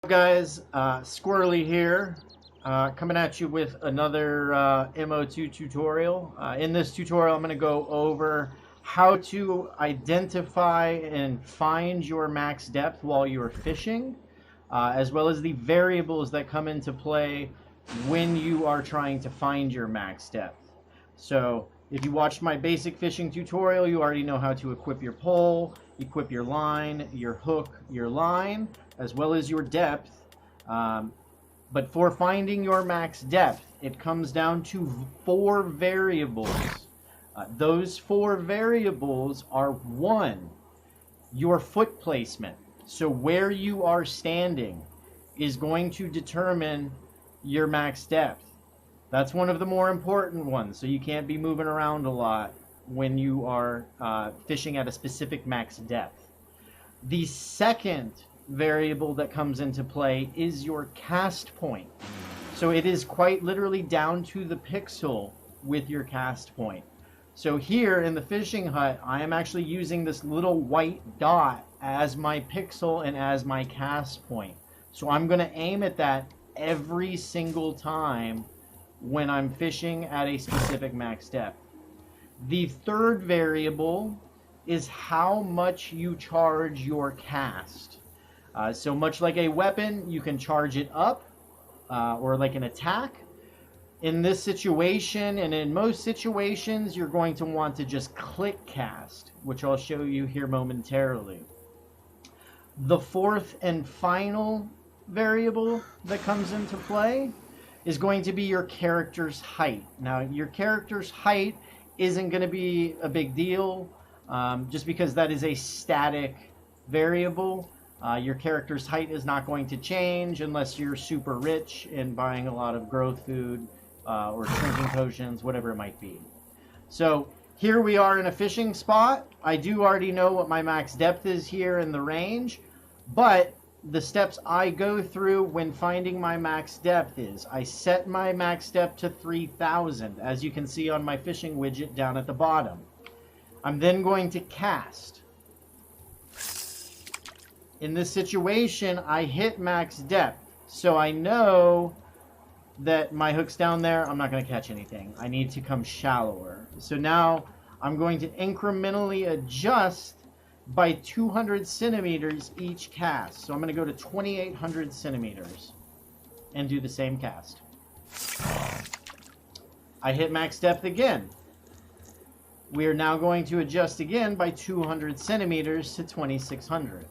Guys, Squirrely here, coming at you with another MO2 tutorial. In this tutorial, I'm going to go over how to identify and find your max depth while you're fishing, as well as the variables that come into play when you are trying to find your max depth. So if you watched my basic fishing tutorial, you already know how to equip your pole, equip your line, your hook, your line, as well as your depth. But for finding your max depth, it comes down to 4 variables. Those 4 variables are: 1, your foot placement. So where you are standing is going to determine your max depth. That's one of the more important ones, so you can't be moving around a lot when you are fishing at a specific max depth. The second variable that comes into play is your cast point. So it is quite literally down to the pixel with your cast point. So here in the fishing hut, I am actually using this little white dot as my pixel and as my cast point. So I'm going to aim at that every single time when I'm fishing at a specific max depth. The third variable is how much you charge your cast. So much like a weapon, you can charge it up, or like an attack. In this situation, and in most situations, you're going to want to just click cast, which I'll show you here momentarily. The fourth and final variable that comes into play is going to be your character's height. Now, your character's height isn't going to be a big deal, just because that is a static variable. Your character's height is not going to change unless you're super rich and buying a lot of growth food or shrinking potions, whatever it might be. So here we are in a fishing spot. I do already know what my max depth is here in the range, but the steps I go through when finding my max depth is I set my max depth to 3,000, as you can see on my fishing widget down at the bottom. I'm then going to cast. In this situation, I hit max depth, so I know that my hook's down there. I'm not going to catch anything. I need to come shallower. So now I'm going to incrementally adjust by 200 centimeters each cast. So I'm going to go to 2,800 centimeters and do the same cast. I hit max depth again. We are now going to adjust again by 200 centimeters to 2,600.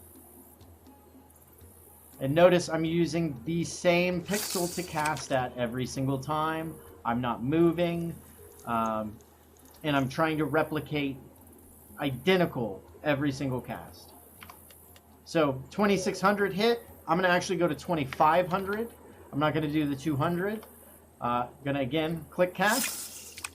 And notice I'm using the same pixel to cast at every single time. I'm not moving, and I'm trying to replicate identical every single cast. So 2,600 hit. I'm going to actually go to 2,500. I'm not going to do the 200. Going to again click cast.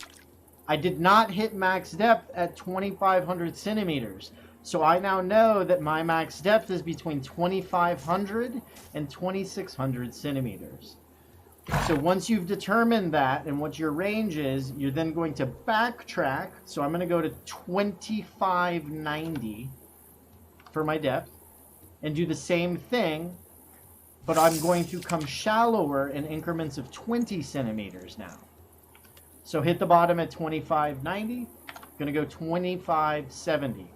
I did not hit max depth at 2,500 centimeters. So I now know that my max depth is between 2,500 and 2,600 centimeters. So once you've determined that and what your range is, you're then going to backtrack. So I'm going to go to 2,590 for my depth and do the same thing, but I'm going to come shallower in increments of 20 centimeters now. So hit the bottom at 2,590, going to go 2,570.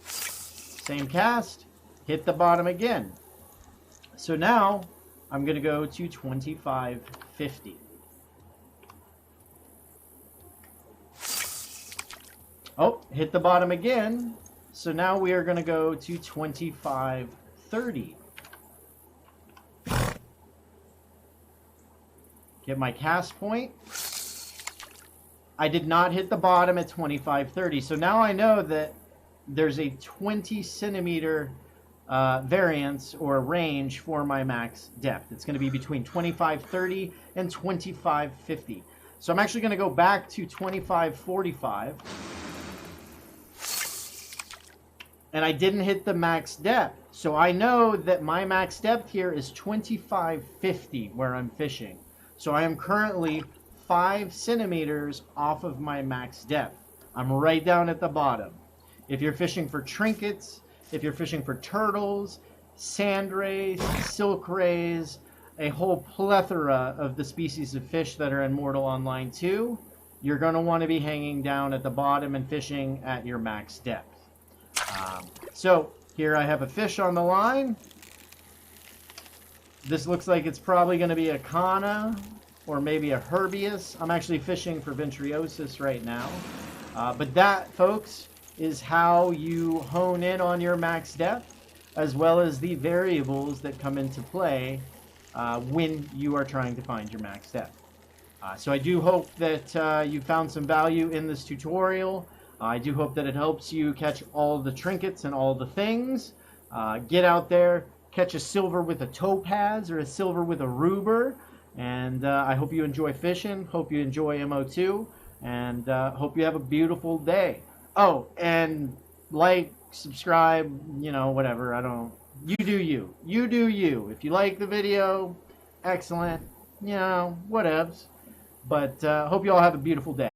Same cast, hit the bottom again. So now I'm going to go to 2,550. Oh, hit the bottom again. So now we are going to go to 2,530. Get my cast point. I did not hit the bottom at 2,530. So now I know that there's a 20 centimeter variance or range for my max depth. It's going to be between 2,530 and 2,550. So I'm actually going to go back to 2,545. And I didn't hit the max depth. So I know that my max depth here is 2,550 where I'm fishing. So I am currently 5 centimeters off of my max depth. I'm right down at the bottom. If you're fishing for trinkets, if you're fishing for turtles, sand rays, silk rays, a whole plethora of the species of fish that are in Mortal Online 2, you're going to want to be hanging down at the bottom and fishing at your max depth. So here I have a fish on the line. This looks like it's probably going to be a Kana or maybe a Herbius. I'm actually fishing for Ventriosus right now. But that, folks, is how you hone in on your max depth, as well as the variables that come into play when you are trying to find your max depth. So I do hope that you found some value in this tutorial. I do hope that it helps you catch all the trinkets and all the things. Get out there, catch a silver with a topaz or a silver with a ruber. And I hope you enjoy fishing. Hope you enjoy MO2. And hope you have a beautiful day. Oh, and like, subscribe, you know, whatever. I don't. You do you. You do you. If you like the video, excellent. You know, whatevs. But hope you all have a beautiful day.